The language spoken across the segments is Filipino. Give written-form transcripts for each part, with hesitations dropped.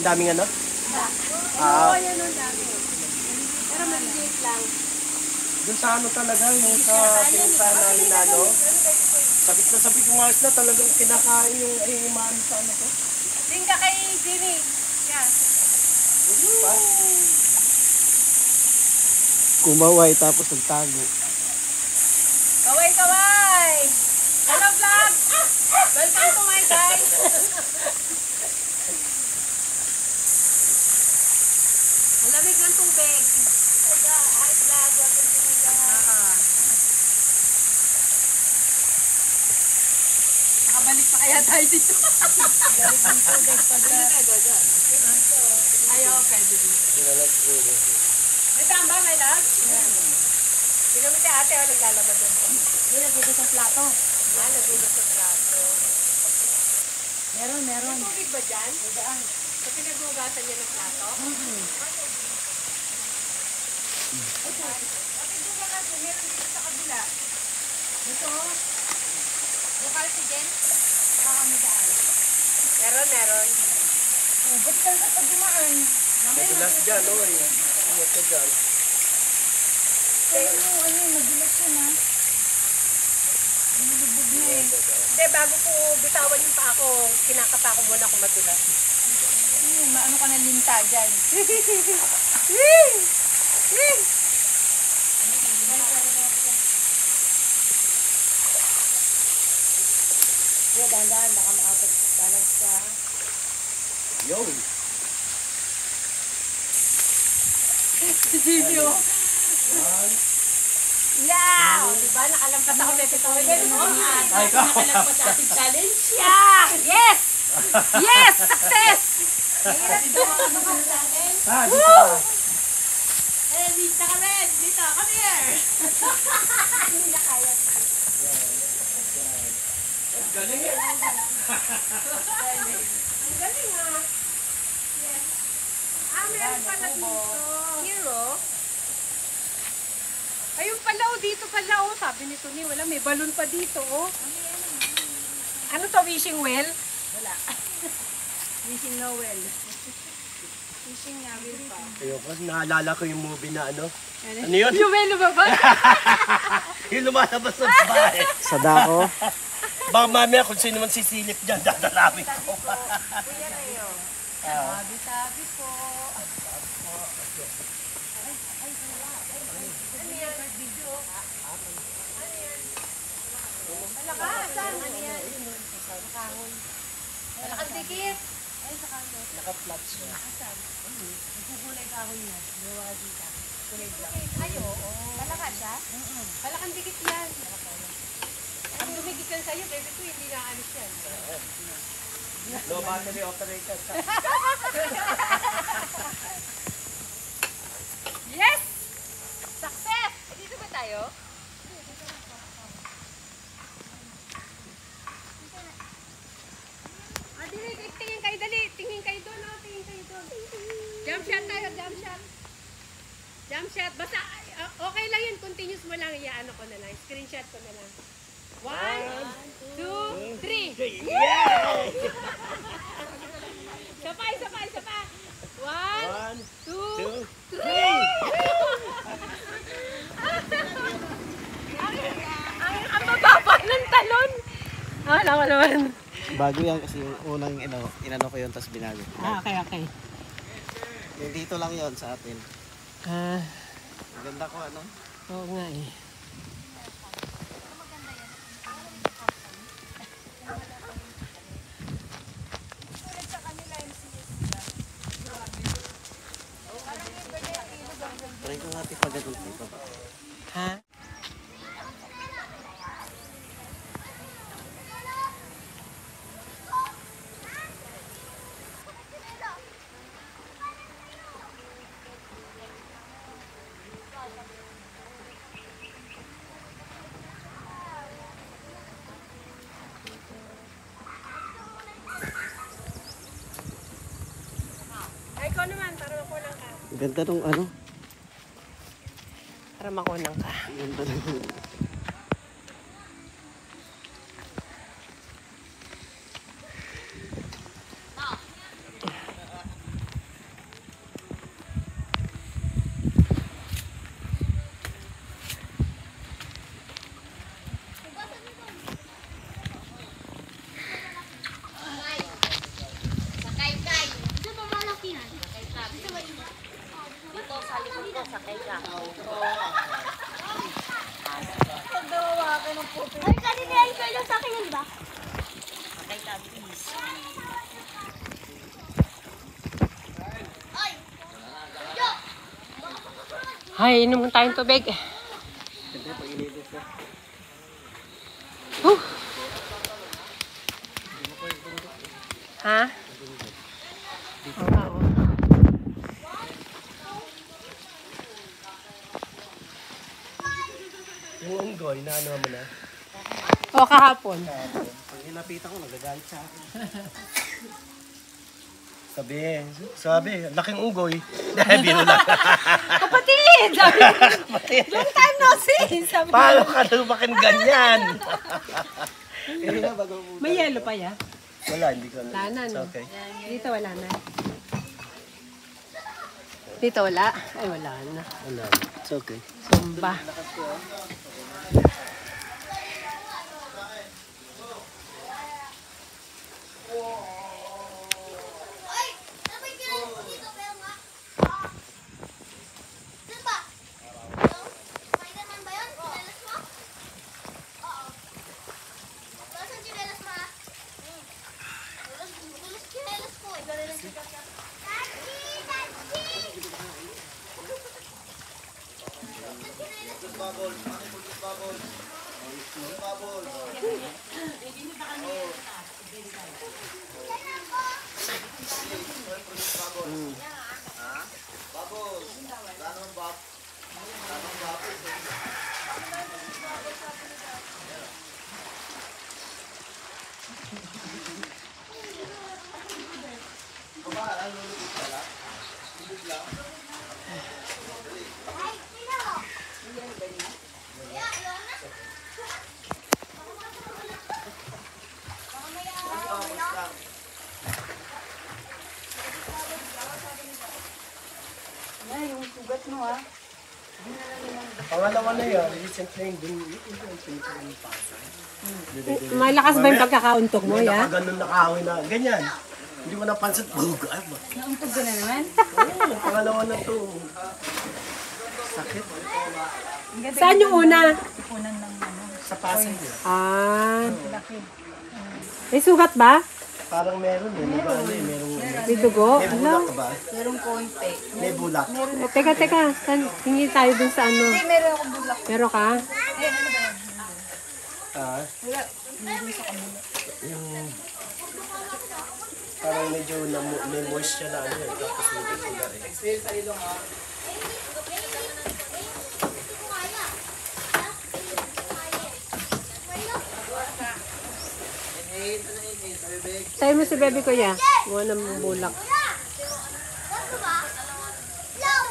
daming ano? Oo, yan ang dami. Pero maliliit lang. Doon sa ano talaga, yung sa pinuntahan namin na ano. Sabit yung mga isla, talagang kinakain yung maano sa ano ko. Din ka kay Jimmy. Yeah. Kumaway tapos nagtago. Kaway, kaway! Hello, vlog! Welcome to my guys! Ang lamig ng tubig. Hi, vlog! Welcome to my guys! Nakabalik pa kaya tayo dito? Ayaw, pwede dito. May tamba, may lag? Hindi kami si ate, naglalaba doon. Hindi, nagugas ang plato. Nagugas ang plato. Meron. May tubig ba dyan? May daan. So, pinagugasan niya ng plato? Okay. Pinagugasan, meron dito sa kabila. Ito. Bukal si Jen? Baka may daan. Meron. Ba't ka sa dumaan? Madulas dyan, o eh. Ingat ka dyan. Madulas yun ha. Nilubog na eh. Hindi, bago ko bitawan yung paa ko, kinakapa ko muna kung madulas. Maano ka na linta dyan. Dahan-dahan, baka makapag balance ka. Yo! Si Jimmy oh. Yeah! Diba? Nakalampas ako na ito. Nakalampas sa ating challenge. Yeah! Yes! Yes! Success! Mahirap ito mga sa atin. Dito ka. Dito ka rin. Dito. Come here. Hindi na kaya. Galing yan. Ang galing ah. Yes. Meron pala dito. Hero. Ayun pala oh, dito pala oh. Sabi ni Tony, wala, may balon pa dito oh. Ano to, wishing well? Wala. Wishing no well. Wishing na well pa. Ayoko, naalala ko yung movie na ano. Ano yun? Yung well lumabas? Yung lumalabas sa bahay. Sa dako. Baka mamaya kung sino man sisilip dyan, dadalawin ko. Kuya Rayo. Sabi po. Malakasan. Ano yan? Nakahon. Malakang dikit. Ay, sa kanto. Naka-flats siya. Asan? Nagugulay kahon niya. Gawa dito. Kulay black. Ay, oo. Malaka siya? Malakang dikit yan. Ang dumigit yan sa'yo, baby ko, hindi nakaalis yan. Low battery operated. Yes! Success! Dito ba tayo? Tingin kayo, dali. Tingin kayo doon, oh. Tingin kayo doon. Jump shot tayo, jump shot. Jump shot. Basta, okay lang yun. Continuous mo lang. Iyaano ko na lang. Screenshot ko na lang. 1, 2, 3. Yeah! Sapay. 1, 2, 3. Ang bababa ng talon. Alam ko naman. Bago yan kasi yung unang inano ko yun tapos binago. Okay. Yung dito lang yon sa atin. Maganda ko ano. Oo nga eh. Try ko natin pagdating dito. Ha? Ay, ikaw naman, para makulang ka. Ganda nung ano. Para makulang ka. Ganda nung... ko, sakay ka. Ay, kanina yung kayo sa akin, di ba? Sakay ka, please. Ay, inom tayong tubig. Huh. Ha? Oo. Yung unggoy, naano mo na? O, kahapon. Pag hinapitan ko, nagagalit sa akin. Sabi, laking unggoy. Dahil biro lang. Kapatid! Sabi ko, long time no see. Sabi ko, Paano ka lumaking ganyan? may yelo pa ya? Wala, hindi ko Wala na, It's no? okay. Dito wala na. Dito wala? Ay, wala na. Wala, it's okay. Sumba. Ay, sabay ka dito, pero nga. Saan ba? Spider-Man ba yun? Chinelas mo? Oo. Tapos ang chinelas mo, ha? Dulos chinelas ko, eh. Daddy! Ay, sino? Yeah, ayaw na. Pangalawa na yun, recently yung pinipasa. Malakas ba yung pagkakauntog mo, ya? Nakaganon na kahoy na, ganyan. Hindi mo napansin, ay ba? Nauntog ka na naman? Oo, pangalawa na to. Sakit. Saan yung una? Sa passenger. Ah. May sugat ba? Parang meron eh. May ano eh, merong May dugo? may bulak Ano? ka ba? Merong konti. May bulak. Teka. Hingi tayo dun sa ano. Hindi, meron akong bulak. Meron ka? Ah, yung parang medyo may moist siya na ano eh. Tapos medyo bulak eh. Tayo mo si baby ko, ya. Gawa ng bulak. Ano ba? Law!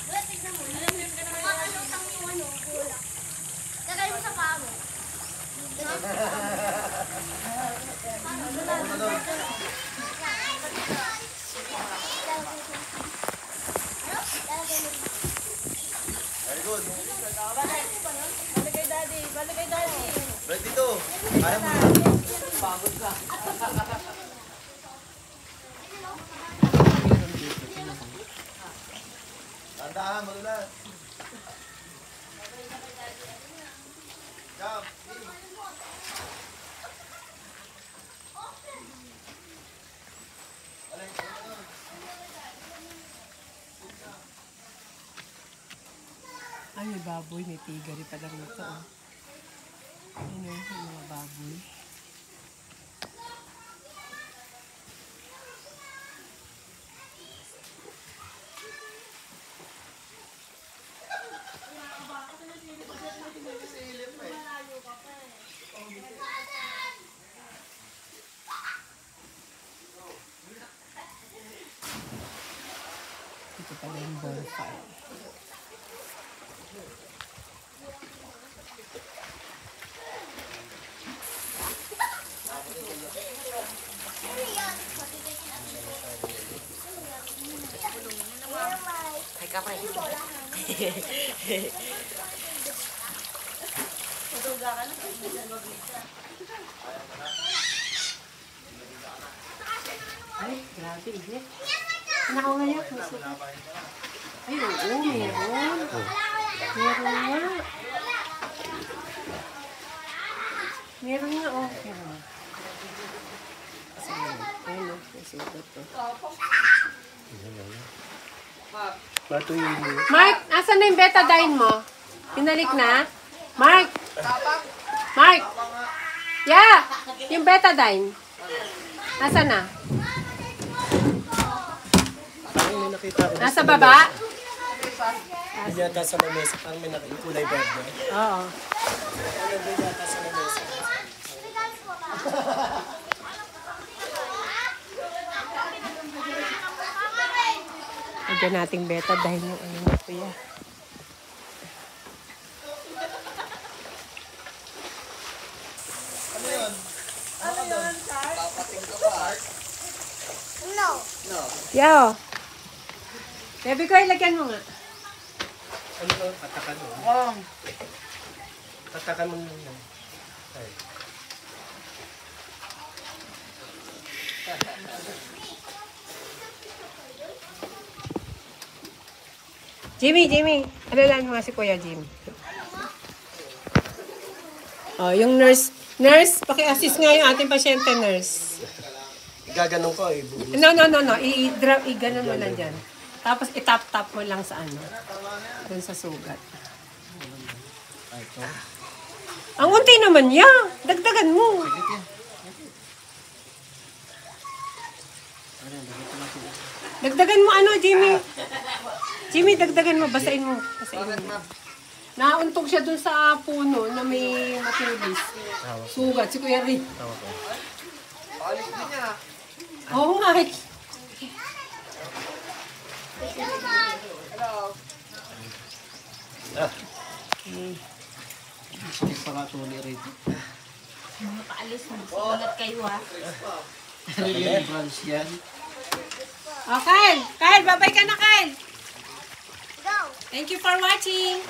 Wala, tignan mo. Makalutang yung ano, bulak. Lagay mo sa paa mo. Balik dito. Kaya mo. Pagod ka. Tandaan, magulat. Jump. Ay, may baboy. May tigari pa lang ito. Oh. Ano yung mga baboy? Ito pala yung bonfire. Ay, kapay. Ay, grabe, init. Ano ngayon? Ay, oo, meron. Meron nga. Meron nga, oh. Meron. Ayun, oh. May sugat, oh. Matuyin mo. Mark, asan na yung betadine mo? Pinalik na? Mark! Mark! Yeah! Yung betadine. Asan na? Parang may nakita ko. Nasa baba? Hindi yata sa lamesa. Parang may nakita kulay verde. Oo. Ano ba yata sa lamesa? Lagyan nating betadine yung ano na kuya. No. Yo! Baby ko, ilagyan mo nga. Ano ba? Patakan mo. Patakan mo lang yan. Ay. Jimmy, alalaan mo nga si Kuya Jimmy. Oh, yung nurse, paki-assist nga yung ating pasyente, nurse. Gaganong ko eh. Bubu. No. I-ganon mo lang dyan. Tapos itap-tap mo lang sa ano. Doon sa sugat. Ang unti naman, yeah. Dagdagan mo. Dagdagan mo ano, Jimmy? Jimmy, dagdagan mo. Basain mo. Nauntog siya dun sa puno na may matulis. Sugat. Si Kuya Rick. Oo nga. Hindi pa nga tuloy rito. Paalis mo. Sulat kayo ha. Ano yung branch yan? Oh, Kyle! Kyle, babay ka na, Kyle! Go. Thank you for watching!